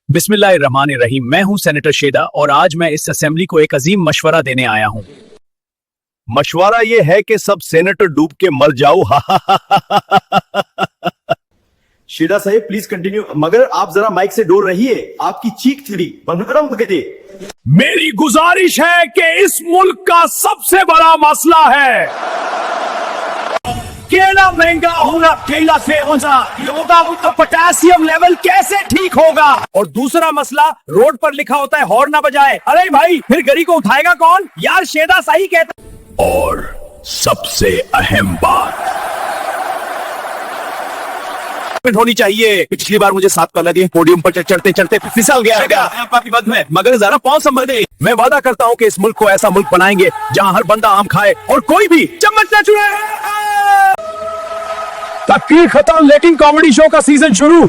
बिस्मिल्लाहिर्रहमानिर्रहीम। मैं हूं सेनेटर शेदा और आज मैं इस असेंबली को एक अजीम मशवरा देने आया हूं। मशवरा ये है कि सब सेनेटर डूब के मर जाओ। शेदा साहिब प्लीज कंटिन्यू, मगर आप जरा माइक से दूर रहिए, आपकी चीख थी बंद करो। मेरी गुजारिश है कि इस मुल्क का सबसे बड़ा मसला है केला महंगा होना, केला से होगा तो पोटेशियम लेवल कैसे ठीक होगा। और दूसरा मसला, रोड पर लिखा होता है हॉर्न ना बजाए। अरे भाई फिर गरी को उठाएगा कौन यार? शेदा सही कहता। और सबसे अहम बात होनी चाहिए। पिछली बार मुझे 7 कॉलर दिए, पोडियम पर चढ़ते चढ़ते फिसल गया। मगर जरा पाँव संभल दे। मैं वादा करता हूँ कि इस मुल्क को ऐसा मुल्क बनाएंगे जहाँ हर बंदा आम खाए और कोई भी चम्मच न छुए। तकरीर खत्म, लेकिन कॉमेडी शो का सीजन शुरू।